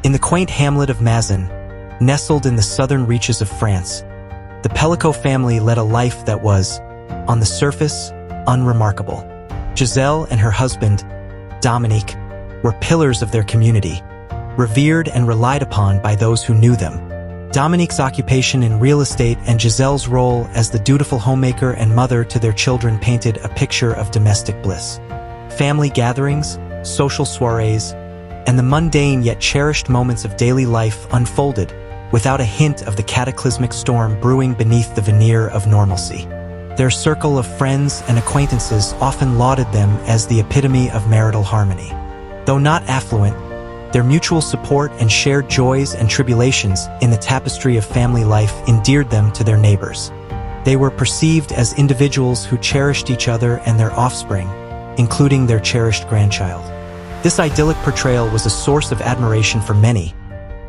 In the quaint hamlet of Mazin, nestled in the southern reaches of France, the Pelicot family led a life that was, on the surface, unremarkable. Gisele and her husband, Dominique, were pillars of their community, revered and relied upon by those who knew them. Dominique's occupation in real estate and Gisele's role as the dutiful homemaker and mother to their children painted a picture of domestic bliss. Family gatherings, social soirees, and the mundane yet cherished moments of daily life unfolded without a hint of the cataclysmic storm brewing beneath the veneer of normalcy. Their circle of friends and acquaintances often lauded them as the epitome of marital harmony. Though not affluent, their mutual support and shared joys and tribulations in the tapestry of family life endeared them to their neighbors. They were perceived as individuals who cherished each other and their offspring, including their cherished grandchild. This idyllic portrayal was a source of admiration for many,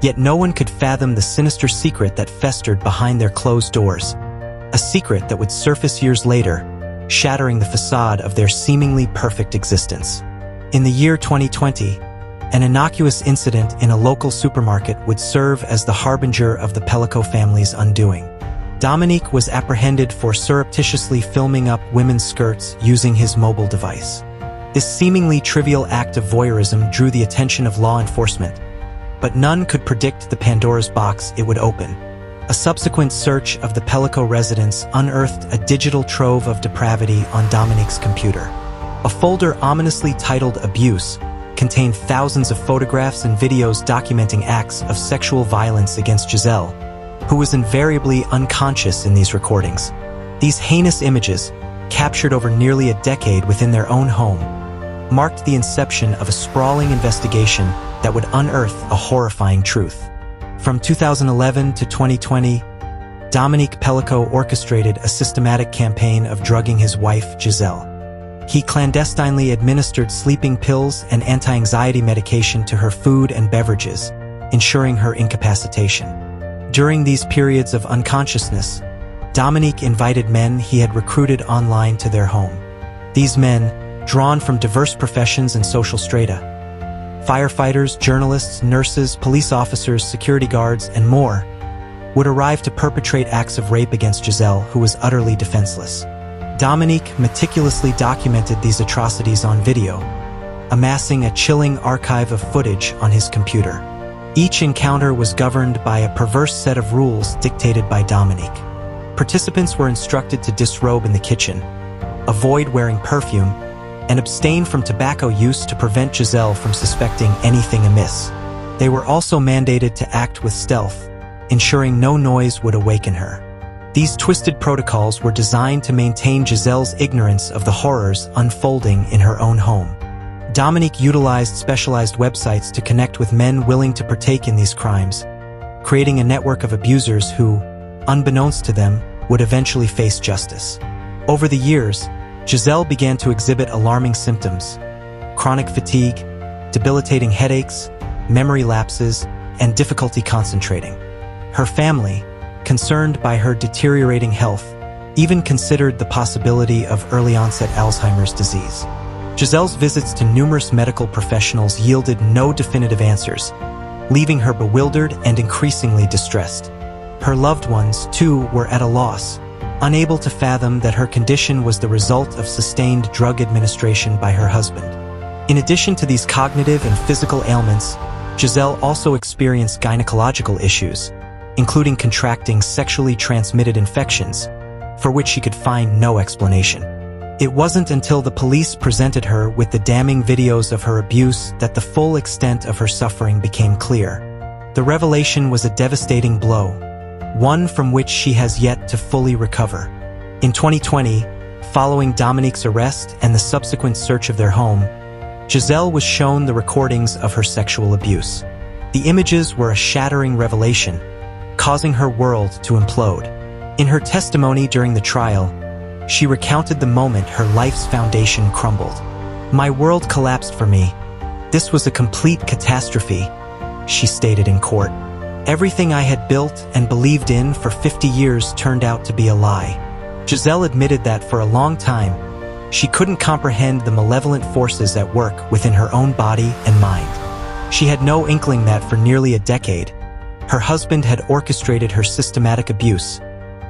yet no one could fathom the sinister secret that festered behind their closed doors, a secret that would surface years later, shattering the facade of their seemingly perfect existence. In the year 2020, an innocuous incident in a local supermarket would serve as the harbinger of the Pelicot family's undoing. Dominique was apprehended for surreptitiously filming up women's skirts using his mobile device. This seemingly trivial act of voyeurism drew the attention of law enforcement, but none could predict the Pandora's box it would open. A subsequent search of the Pelicot residence unearthed a digital trove of depravity on Dominique's computer. A folder ominously titled Abuse contained thousands of photographs and videos documenting acts of sexual violence against Gisele, who was invariably unconscious in these recordings. These heinous images, captured over nearly a decade within their own home, marked the inception of a sprawling investigation that would unearth a horrifying truth. From 2011 to 2020, Dominique Pelicot orchestrated a systematic campaign of drugging his wife, Gisele. He clandestinely administered sleeping pills and anti-anxiety medication to her food and beverages, ensuring her incapacitation. During these periods of unconsciousness, Dominique invited men he had recruited online to their home. These men, drawn from diverse professions and social strata, firefighters, journalists, nurses, police officers, security guards, and more, would arrive to perpetrate acts of rape against Gisele, who was utterly defenseless. Dominique meticulously documented these atrocities on video, amassing a chilling archive of footage on his computer. Each encounter was governed by a perverse set of rules dictated by Dominique. Participants were instructed to disrobe in the kitchen, avoid wearing perfume, and abstain from tobacco use to prevent Gisele from suspecting anything amiss. They were also mandated to act with stealth, ensuring no noise would awaken her. These twisted protocols were designed to maintain Gisele's ignorance of the horrors unfolding in her own home. Dominique utilized specialized websites to connect with men willing to partake in these crimes, creating a network of abusers who, unbeknownst to them, would eventually face justice. Over the years, Gisele began to exhibit alarming symptoms: chronic fatigue, debilitating headaches, memory lapses, and difficulty concentrating. Her family, concerned by her deteriorating health, even considered the possibility of early-onset Alzheimer's disease. Gisele's visits to numerous medical professionals yielded no definitive answers, leaving her bewildered and increasingly distressed. Her loved ones, too, were at a loss, unable to fathom that her condition was the result of sustained drug administration by her husband. In addition to these cognitive and physical ailments, Gisele also experienced gynecological issues, including contracting sexually transmitted infections, for which she could find no explanation. It wasn't until the police presented her with the damning videos of her abuse that the full extent of her suffering became clear. The revelation was a devastating blow, one from which she has yet to fully recover. In 2020, following Dominique's arrest and the subsequent search of their home, Gisele was shown the recordings of her sexual abuse. The images were a shattering revelation, causing her world to implode. In her testimony during the trial, she recounted the moment her life's foundation crumbled. "My world collapsed for me. This was a complete catastrophe," she stated in court. "Everything I had built and believed in for 50 years turned out to be a lie." Gisele admitted that for a long time, she couldn't comprehend the malevolent forces at work within her own body and mind. She had no inkling that for nearly a decade, her husband had orchestrated her systematic abuse,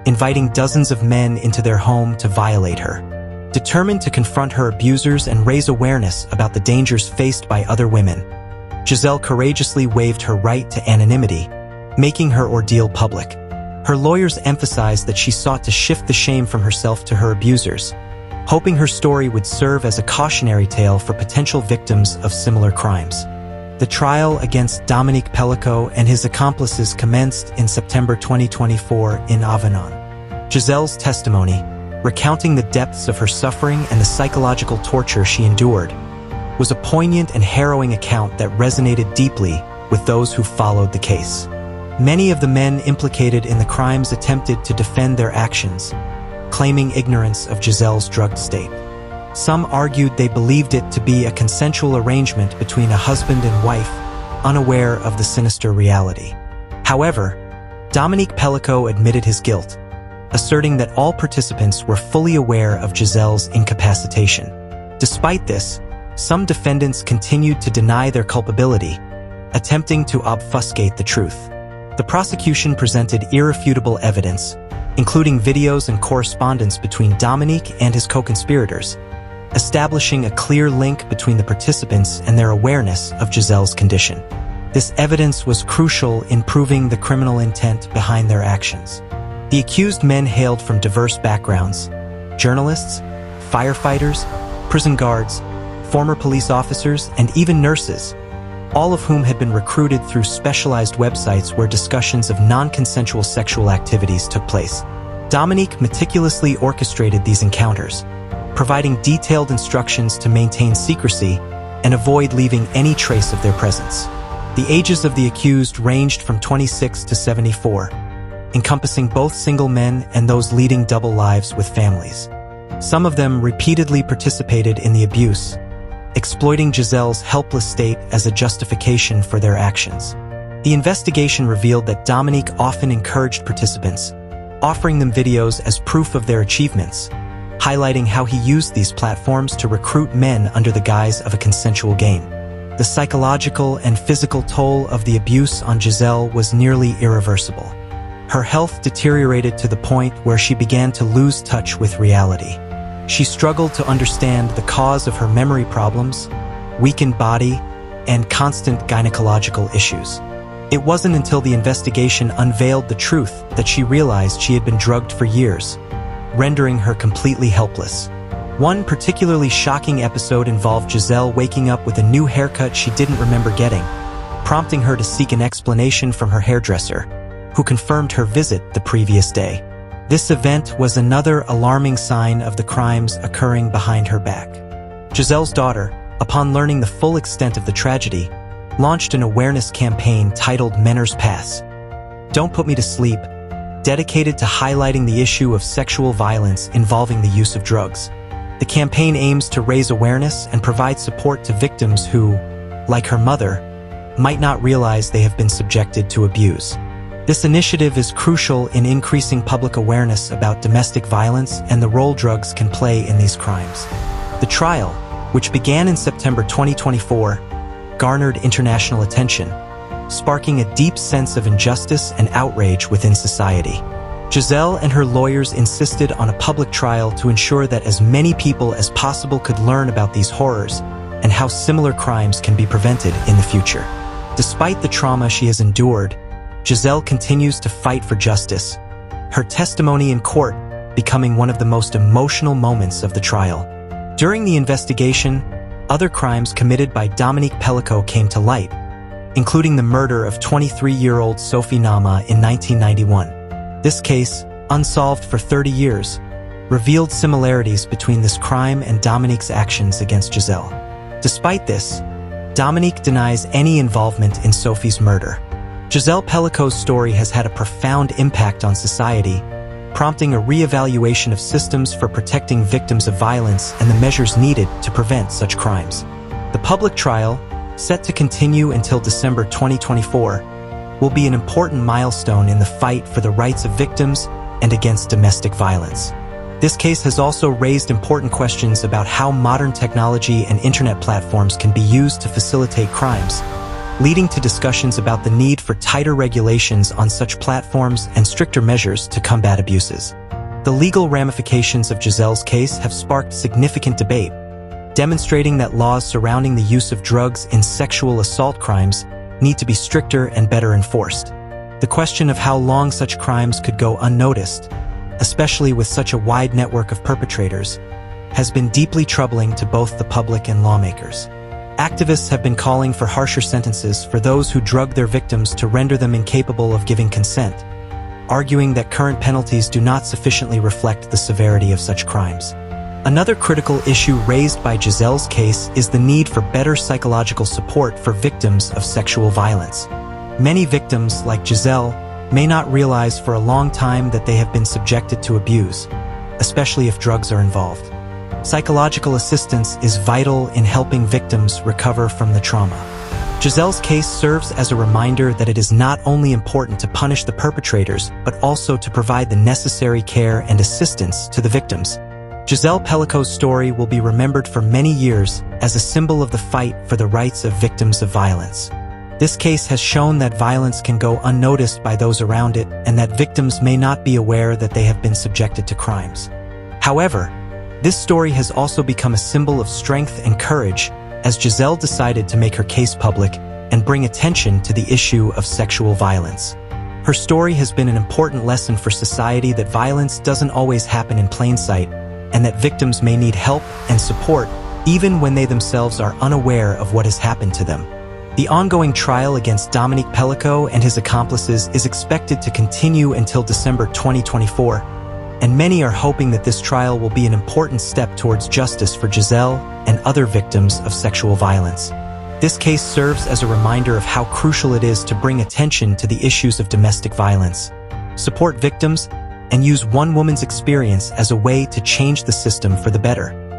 inviting dozens of men into their home to violate her. Determined to confront her abusers and raise awareness about the dangers faced by other women, Gisele courageously waived her right to anonymity, making her ordeal public. Her lawyers emphasized that she sought to shift the shame from herself to her abusers, hoping her story would serve as a cautionary tale for potential victims of similar crimes. The trial against Dominique Pelicot and his accomplices commenced in September 2024 in Avignon. Gisele's testimony, recounting the depths of her suffering and the psychological torture she endured, was a poignant and harrowing account that resonated deeply with those who followed the case. Many of the men implicated in the crimes attempted to defend their actions, claiming ignorance of Gisele's drugged state. Some argued they believed it to be a consensual arrangement between a husband and wife, unaware of the sinister reality. However, Dominique Pelicot admitted his guilt, asserting that all participants were fully aware of Gisele's incapacitation. Despite this, some defendants continued to deny their culpability, attempting to obfuscate the truth. The prosecution presented irrefutable evidence, including videos and correspondence between Dominique and his co-conspirators, establishing a clear link between the participants and their awareness of Gisele's condition. This evidence was crucial in proving the criminal intent behind their actions. The accused men hailed from diverse backgrounds: journalists, firefighters, prison guards, former police officers, and even nurses, all of whom had been recruited through specialized websites where discussions of non-consensual sexual activities took place. Dominique meticulously orchestrated these encounters, providing detailed instructions to maintain secrecy and avoid leaving any trace of their presence. The ages of the accused ranged from 26 to 74, encompassing both single men and those leading double lives with families. Some of them repeatedly participated in the abuse, exploiting Gisele's helpless state as a justification for their actions. The investigation revealed that Dominique often encouraged participants, offering them videos as proof of their achievements, highlighting how he used these platforms to recruit men under the guise of a consensual game. The psychological and physical toll of the abuse on Gisele was nearly irreversible. Her health deteriorated to the point where she began to lose touch with reality. She struggled to understand the cause of her memory problems, weakened body, and constant gynecological issues. It wasn't until the investigation unveiled the truth that she realized she had been drugged for years, rendering her completely helpless. One particularly shocking episode involved Gisele waking up with a new haircut she didn't remember getting, prompting her to seek an explanation from her hairdresser, who confirmed her visit the previous day. This event was another alarming sign of the crimes occurring behind her back. Gisele's daughter, upon learning the full extent of the tragedy, launched an awareness campaign titled Menner's Pass, Don't Put Me to Sleep, dedicated to highlighting the issue of sexual violence involving the use of drugs. The campaign aims to raise awareness and provide support to victims who, like her mother, might not realize they have been subjected to abuse. This initiative is crucial in increasing public awareness about domestic violence and the role drugs can play in these crimes. The trial, which began in September 2024, garnered international attention, sparking a deep sense of injustice and outrage within society. Gisele and her lawyers insisted on a public trial to ensure that as many people as possible could learn about these horrors and how similar crimes can be prevented in the future. Despite the trauma she has endured, Gisele continues to fight for justice, her testimony in court becoming one of the most emotional moments of the trial. During the investigation, other crimes committed by Dominique Pelicot came to light, including the murder of 23-year-old Sophie Nama in 1991. This case, unsolved for 30 years, revealed similarities between this crime and Dominique's actions against Gisele. Despite this, Dominique denies any involvement in Sophie's murder. Gisele Pelicot's story has had a profound impact on society, prompting a re-evaluation of systems for protecting victims of violence and the measures needed to prevent such crimes. The public trial, set to continue until December 2024, will be an important milestone in the fight for the rights of victims and against domestic violence. This case has also raised important questions about how modern technology and internet platforms can be used to facilitate crimes, leading to discussions about the need for tighter regulations on such platforms and stricter measures to combat abuses. The legal ramifications of Gisele's case have sparked significant debate, demonstrating that laws surrounding the use of drugs in sexual assault crimes need to be stricter and better enforced. The question of how long such crimes could go unnoticed, especially with such a wide network of perpetrators, has been deeply troubling to both the public and lawmakers. Activists have been calling for harsher sentences for those who drug their victims to render them incapable of giving consent, arguing that current penalties do not sufficiently reflect the severity of such crimes. Another critical issue raised by Gisele's case is the need for better psychological support for victims of sexual violence. Many victims, like Gisele, may not realize for a long time that they have been subjected to abuse, especially if drugs are involved. Psychological assistance is vital in helping victims recover from the trauma. Gisele's case serves as a reminder that it is not only important to punish the perpetrators, but also to provide the necessary care and assistance to the victims. Gisele Pelicot's story will be remembered for many years as a symbol of the fight for the rights of victims of violence. This case has shown that violence can go unnoticed by those around it and that victims may not be aware that they have been subjected to crimes. However, this story has also become a symbol of strength and courage as Gisele decided to make her case public and bring attention to the issue of sexual violence. Her story has been an important lesson for society that violence doesn't always happen in plain sight, and that victims may need help and support even when they themselves are unaware of what has happened to them. The ongoing trial against Dominique Pelicot and his accomplices is expected to continue until December 2024, and many are hoping that this trial will be an important step towards justice for Gisele and other victims of sexual violence. This case serves as a reminder of how crucial it is to bring attention to the issues of domestic violence, support victims, and use one woman's experience as a way to change the system for the better.